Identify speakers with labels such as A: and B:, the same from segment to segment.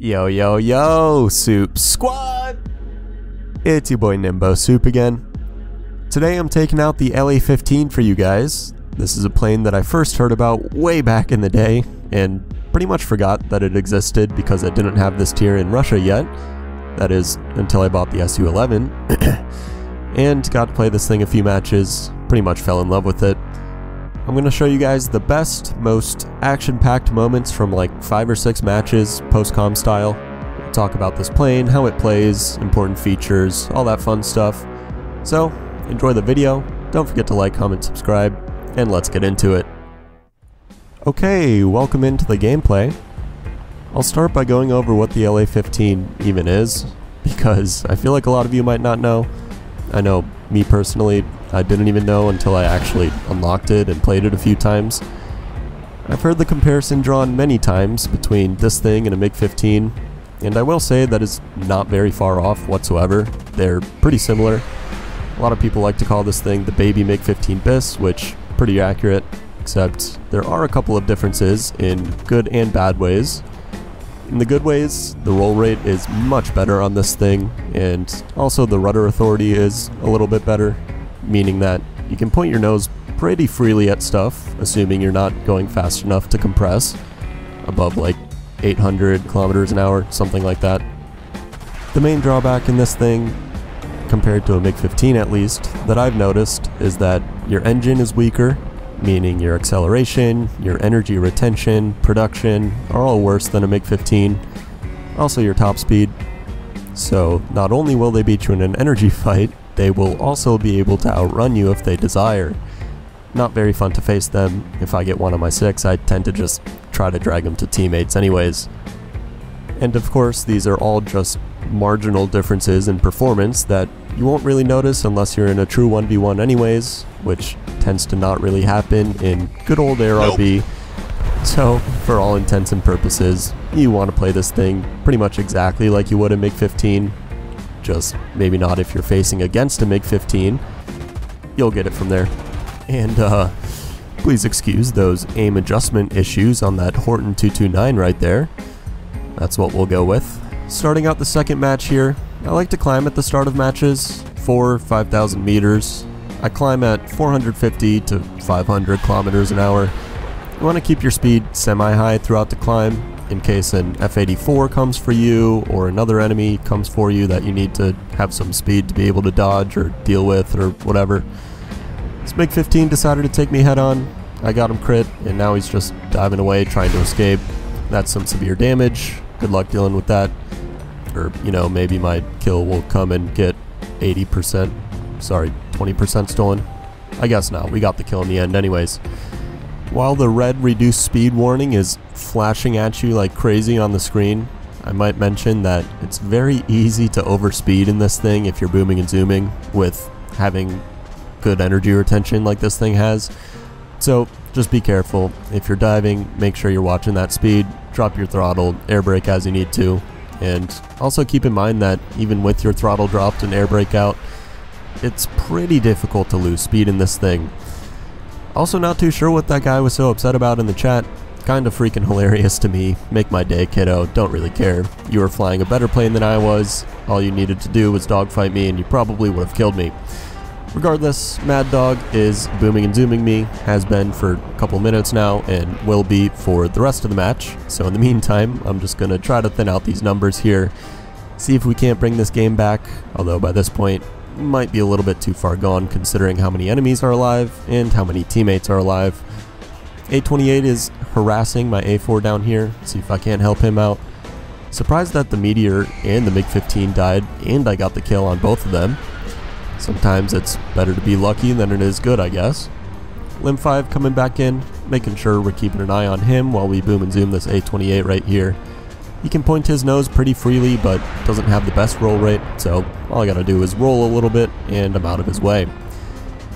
A: Yo, yo, yo, Soup Squad! It's your boy Nimbo Soup again. Today I'm taking out the LA-15 for you guys. This is a plane that I first heard about way back in the day, and pretty much forgot that it existed because I didn't have this tier in Russia yet. That is, until I bought the Su-11. And got to play this thing a few matches, pretty much fell in love with it. I'm going to show you guys the best, most action-packed moments from like 5 or 6 matches, post-com style. We'll talk about this plane, how it plays, important features, all that fun stuff. So, enjoy the video, don't forget to like, comment, subscribe, and let's get into it. Okay, welcome into the gameplay. I'll start by going over what the LA-15 even is, because I feel like a lot of you might not know. I know, me personally, I didn't even know until I actually unlocked it and played it a few times. I've heard the comparison drawn many times between this thing and a MiG-15, and I will say that is not very far off whatsoever. They're pretty similar. A lot of people like to call this thing the baby MiG-15 bis, which pretty accurate, except there are a couple of differences in good and bad ways. In the good ways, the roll rate is much better on this thing, and also the rudder authority is a little bit better, meaning that you can point your nose pretty freely at stuff, assuming you're not going fast enough to compress, above like 800 kilometers an hour, something like that. The main drawback in this thing, compared to a MiG-15 at least, that I've noticed is that your engine is weaker, meaning your acceleration, your energy retention, production are all worse than a MiG-15, also your top speed. So not only will they beat you in an energy fight, they will also be able to outrun you if they desire. Not very fun to face them. If I get one on my 6, I tend to just try to drag them to teammates anyways. And of course, these are all just marginal differences in performance that you won't really notice unless you're in a true 1v1 anyways, which tends to not really happen in good old ARB. So, for all intents and purposes, you want to play this thing pretty much exactly like you would a MiG-15, just maybe not if you're facing against a MiG-15. You'll get it from there. And, please excuse those aim adjustment issues on that Horton 229 right there. That's what we'll go with. Starting out the second match here, I like to climb at the start of matches, 4,000 or 5,000 meters. I climb at 450 to 500 kilometers an hour. You want to keep your speed semi-high throughout the climb, in case an F-84 comes for you, or another enemy comes for you that you need to have some speed to be able to dodge or deal with or whatever. This MiG-15 decided to take me head on. I got him crit, and now he's just diving away trying to escape. That's some severe damage. Good luck dealing with that. Or, you know, maybe my kill will come and get 80%, sorry, 20% stolen. I guess not, we got the kill in the end anyways. While the red reduced speed warning is flashing at you like crazy on the screen, I might mention that it's very easy to overspeed in this thing if you're booming and zooming with having good energy retention like this thing has. So just be careful. If you're diving, make sure you're watching that speed, drop your throttle, air brake as you need to. And also keep in mind that even with your throttle dropped and air brake out, it's pretty difficult to lose speed in this thing. Also not too sure what that guy was so upset about in the chat. Kinda freaking hilarious to me. Make my day, kiddo. Don't really care. You were flying a better plane than I was. All you needed to do was dogfight me and you probably would have killed me. Regardless, Mad Dog is booming and zooming me, has been for a couple minutes now, and will be for the rest of the match. So in the meantime, I'm just going to try to thin out these numbers here, see if we can't bring this game back, although by this point, might be a little bit too far gone considering how many enemies are alive and how many teammates are alive. A28 is harassing my A4 down here, see if I can't help him out. Surprised that the Meteor and the MiG-15 died, and I got the kill on both of them. Sometimes it's better to be lucky than it is good, I guess. Lim 5 coming back in, making sure we're keeping an eye on him while we boom and zoom this A28 right here. He can point his nose pretty freely, but doesn't have the best roll rate, so all I gotta do is roll a little bit, and I'm out of his way.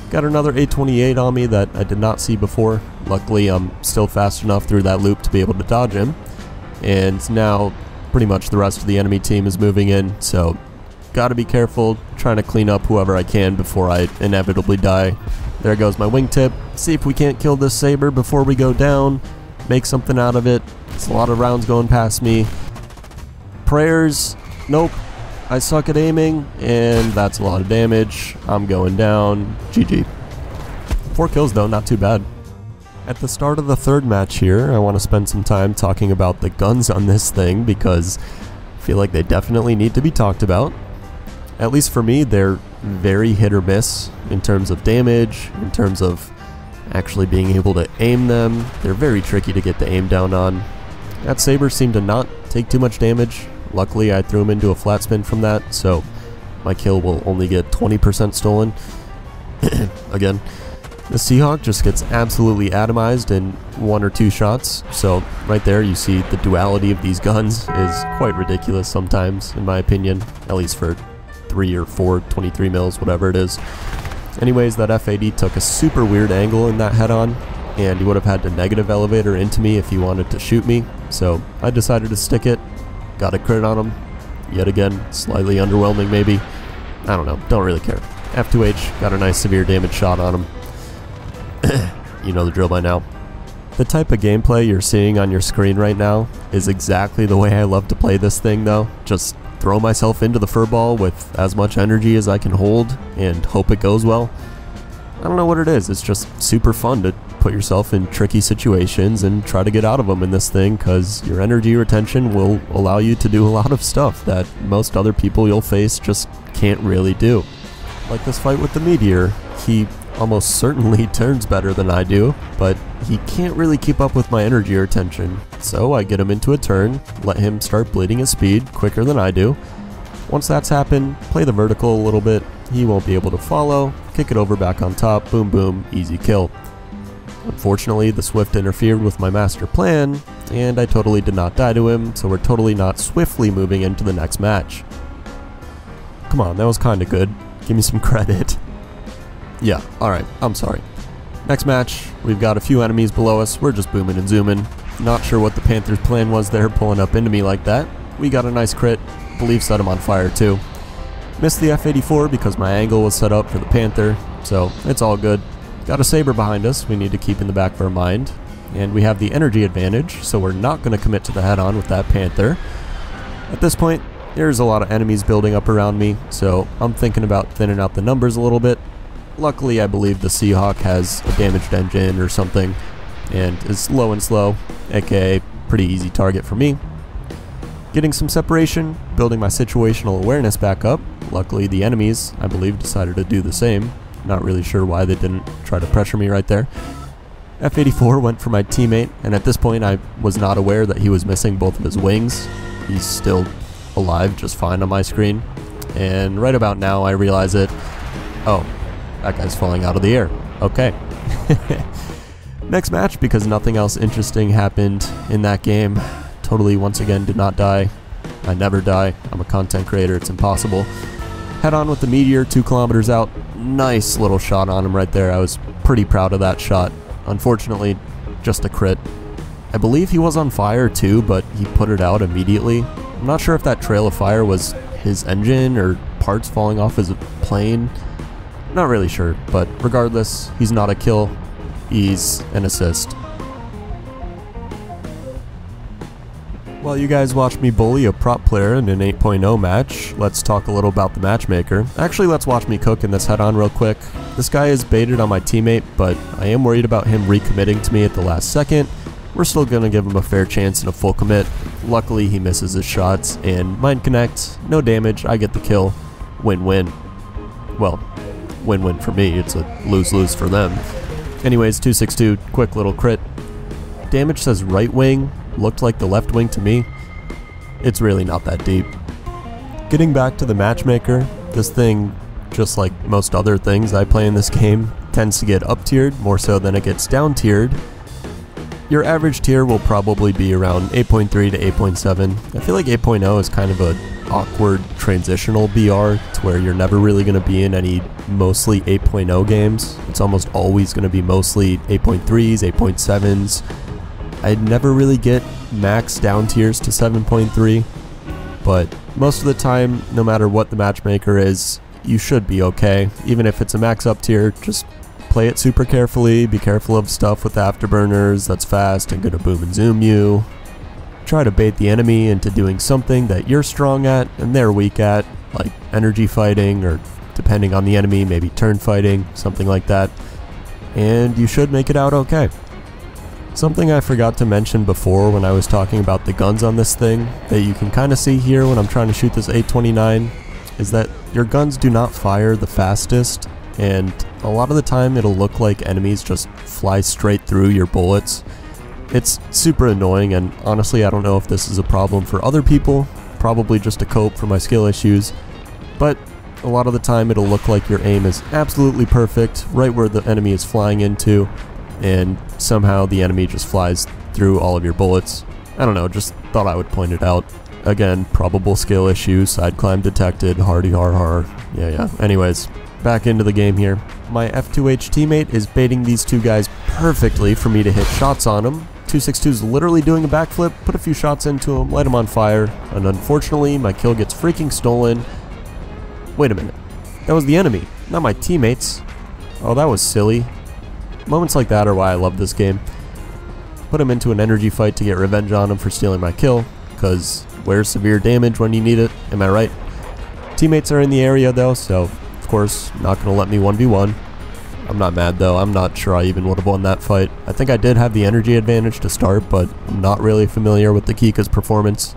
A: Got another A28 on me that I did not see before. Luckily, I'm still fast enough through that loop to be able to dodge him. And now, pretty much the rest of the enemy team is moving in, so gotta be careful, trying to clean up whoever I can before I inevitably die. There goes my wingtip. See if we can't kill this Saber before we go down. Make something out of it. It's a lot of rounds going past me. prayers. Nope. I suck at aiming, and that's a lot of damage. I'm going down. GG. 4 kills though, not too bad. At the start of the third match here, I want to spend some time talking about the guns on this thing because I feel like they definitely need to be talked about. At least for me, they're very hit or miss in terms of damage, in terms of actually being able to aim them. They're very tricky to get the aim down on. That saber seemed to not take too much damage. Luckily, I threw him into a flat spin from that, so my kill will only get 20% stolen. Again, the Seahawk just gets absolutely atomized in 1 or 2 shots, so right there you see the duality of these guns is quite ridiculous sometimes, in my opinion, at least for 3 or 4 23 mils, whatever it is. Anyways, that F80 took a super weird angle in that head-on, and he would have had to negative elevator into me if he wanted to shoot me, so I decided to stick it. Got a crit on him. Yet again, slightly underwhelming maybe. I don't know, don't really care. F2H got a nice severe damage shot on him. You know the drill by now. The type of gameplay you're seeing on your screen right now is exactly the way I love to play this thing though. Just throw myself into the furball with as much energy as I can hold and hope it goes well. I don't know what it is, it's just super fun to put yourself in tricky situations and try to get out of them in this thing because your energy retention will allow you to do a lot of stuff that most other people you'll face just can't really do. Like this fight with the Meteor, he almost certainly turns better than I do, but he can't really keep up with my energy retention. So I get him into a turn, let him start bleeding his speed quicker than I do. Once that's happened, play the vertical a little bit, he won't be able to follow, kick it over back on top, boom boom, easy kill. Unfortunately, the Swift interfered with my master plan, and I totally did not die to him, so we're totally not swiftly moving into the next match. Come on, that was kinda good. Give me some credit. Yeah, alright, I'm sorry. Next match, we've got a few enemies below us, we're just booming and zooming. Not sure what the Panthers' plan was there, pulling up into me like that. We got a nice crit, believe set him on fire too. Missed the F84 because my angle was set up for the Panther, so it's all good. Got a saber behind us we need to keep in the back of our mind, and we have the energy advantage, so we're not going to commit to the head-on with that Panther. At this point, there's a lot of enemies building up around me, so I'm thinking about thinning out the numbers a little bit. Luckily, I believe the Seahawk has a damaged engine or something, and is low and slow, aka pretty easy target for me. Getting some separation, building my situational awareness back up. Luckily, the enemies, I believe, decided to do the same. Not really sure why they didn't try to pressure me right there. F84 went for my teammate, and at this point I was not aware that he was missing both of his wings. He's still alive just fine on my screen. And right about now I realize it. Oh, that guy's falling out of the air. Okay. Next match, because nothing else interesting happened in that game. Totally, once again, did not die. I never die. I'm a content creator, it's impossible. Head on with the Meteor, 2 kilometers out. Nice little shot on him right there. I was pretty proud of that shot. Unfortunately, just a crit. I believe he was on fire too, but he put it out immediately. I'm not sure if that trail of fire was his engine or parts falling off his plane. Not really sure, but regardless, he's not a kill. He's an assist. While you guys watch me bully a prop player in an 8.0 match, let's talk a little about the matchmaker. Actually, let's watch me cook in this head-on real quick. This guy is baited on my teammate, but I am worried about him recommitting to me at the last second. We're still going to give him a fair chance and a full commit. Luckily, he misses his shots, and mind connect, no damage, I get the kill. Win-win. Well, win-win for me, it's a lose-lose for them. Anyways, 262, quick little crit. Damage says right wing. Looked like the left wing to me. It's really not that deep. Getting back to the matchmaker, this thing, just like most other things I play in this game, tends to get up tiered more so than it gets down tiered. Your average tier will probably be around 8.3 to 8.7. I feel like 8.0 is kind of a awkward transitional BR to where you're never really going to be in any mostly 8.0 games. It's almost always going to be mostly 8.3s, 8.7s. I'd never really get max down tiers to 7.3, but most of the time, no matter what the matchmaker is, you should be okay. Even if it's a max up tier, just play it super carefully, be careful of stuff with afterburners that's fast and gonna boom and zoom you. try to bait the enemy into doing something that you're strong at and they're weak at, like energy fighting, or depending on the enemy, maybe turn fighting, something like that, and you should make it out okay. Something I forgot to mention before when I was talking about the guns on this thing, that you can kind of see here when I'm trying to shoot this 829, is that your guns do not fire the fastest, and a lot of the time it'll look like enemies just fly straight through your bullets. It's super annoying, and honestly I don't know if this is a problem for other people, probably just a cope for my skill issues, but a lot of the time it'll look like your aim is absolutely perfect, right where the enemy is flying into, and somehow the enemy just flies through all of your bullets. I don't know, just thought I would point it out. Again, probable skill issue, side climb detected, hardy har har. Yeah. Anyways, back into the game here. My F2H teammate is baiting these two guys perfectly for me to hit shots on them. 262's literally doing a backflip, put a few shots into him, light him on fire, and unfortunately my kill gets freaking stolen. Wait a minute, that was the enemy, not my teammates. Oh, that was silly. Moments like that are why I love this game. Put him into an energy fight to get revenge on him for stealing my kill, because where's severe damage when you need it, am I right? Teammates are in the area though, so of course not gonna let me 1v1. I'm not mad though, I'm not sure I even would have won that fight. I think I did have the energy advantage to start, but I'm not really familiar with the Kika's performance.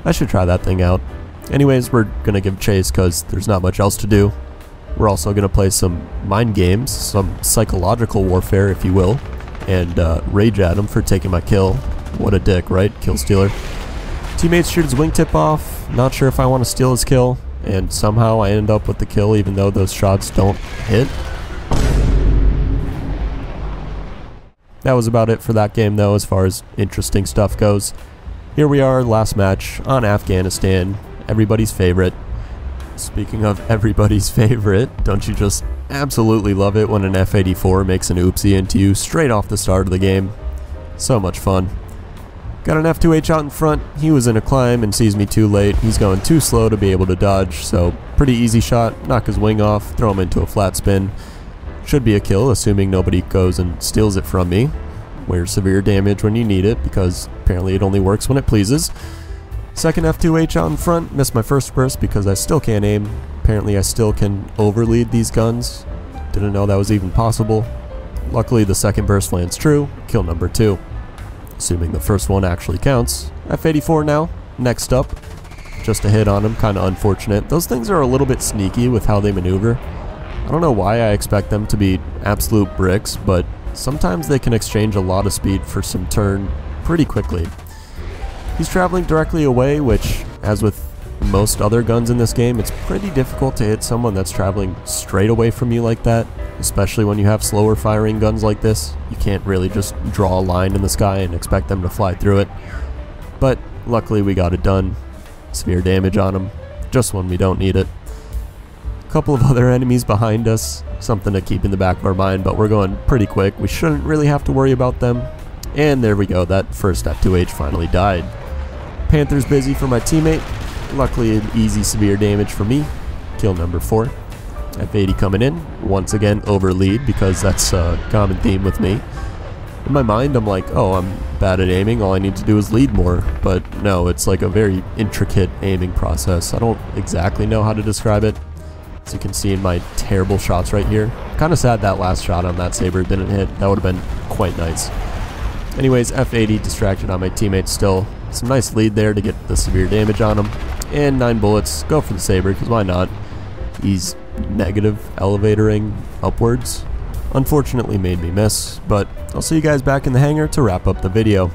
A: I should try that thing out. Anyways, we're gonna give chase because there's not much else to do. We're also gonna play some mind games, some psychological warfare if you will, and rage at him for taking my kill. What a dick, right? Kill stealer. Teammates shoot his wingtip off, not sure if I want to steal his kill, and somehow I end up with the kill even though those shots don't hit. That was about it for that game though, as far as interesting stuff goes. Here we are, last match on Afghanistan, everybody's favorite. Speaking of everybody's favorite, don't you just absolutely love it when an F-84 makes an oopsie into you straight off the start of the game? So much fun. Got an F2H out in front, he was in a climb and sees me too late, he's going too slow to be able to dodge, so pretty easy shot, knock his wing off, throw him into a flat spin. Should be a kill, assuming nobody goes and steals it from me. Where's severe damage when you need it, because apparently it only works when it pleases. Second F2H out in front, missed my first burst because I still can't aim. Apparently I still can overlead these guns. Didn't know that was even possible. Luckily the second burst lands true, kill number 2. Assuming the first one actually counts. F-84 now, next up. Just a hit on him, kinda unfortunate. Those things are a little bit sneaky with how they maneuver. I don't know why I expect them to be absolute bricks, but sometimes they can exchange a lot of speed for some turn pretty quickly. He's traveling directly away, which, as with most other guns in this game, it's pretty difficult to hit someone that's traveling straight away from you like that, especially when you have slower firing guns like this. You can't really just draw a line in the sky and expect them to fly through it. But luckily we got it done. Severe damage on him, just when we don't need it. Couple of other enemies behind us, something to keep in the back of our mind, but we're going pretty quick. We shouldn't really have to worry about them. And there we go, that first F2H finally died. Panther's busy for my teammate. Luckily an easy severe damage for me. Kill number 4. F80 coming in. Once again overlead, because that's a common theme with me. In my mind I'm like, oh, I'm bad at aiming, all I need to do is lead more. But no, it's like a very intricate aiming process. I don't exactly know how to describe it. As you can see in my terrible shots right here. Kinda sad that last shot on that saber didn't hit. That would have been quite nice. Anyways, F80 distracted on my teammate still. Some nice lead there to get the severe damage on him. And 9 bullets. Go for the saber, because why not? He's negative elevatoring upwards. Unfortunately made me miss, but I'll see you guys back in the hangar to wrap up the video.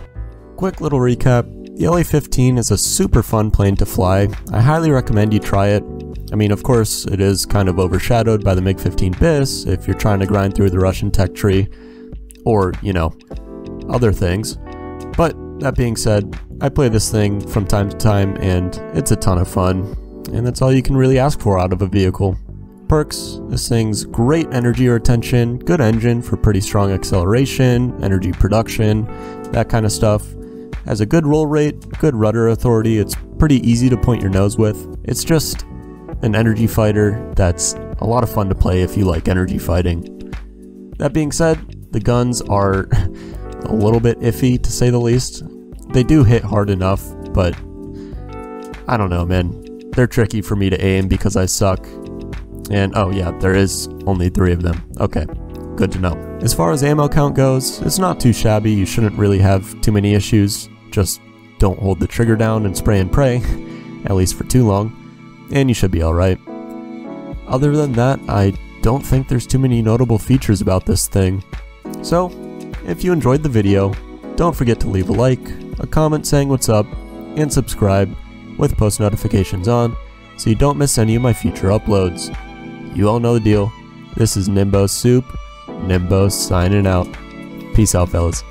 A: Quick little recap. The LA-15 is a super fun plane to fly. I highly recommend you try it. I mean, of course, it is kind of overshadowed by the MiG-15 BIS if you're trying to grind through the Russian tech tree, or, you know, other things. But that being said, I play this thing from time to time and it's a ton of fun, and that's all you can really ask for out of a vehicle. Perks: this thing's great energy retention, good engine for pretty strong acceleration, energy production, that kind of stuff. Has a good roll rate, good rudder authority, it's pretty easy to point your nose with. It's just an energy fighter that's a lot of fun to play if you like energy fighting. That being said, the guns are a little bit iffy to say the least. They do hit hard enough, but I don't know, man. They're tricky for me to aim because I suck. And oh yeah, there is only 3 of them. Okay, good to know. As far as ammo count goes, it's not too shabby. You shouldn't really have too many issues. Just don't hold the trigger down and spray and pray, at least for too long, and you should be alright. Other than that, I don't think there's too many notable features about this thing. So, if you enjoyed the video, don't forget to leave a like, a comment saying what's up, and subscribe with post notifications on so you don't miss any of my future uploads. You all know the deal. This is Nimbo Soup. Nimbo signing out. Peace out, fellas.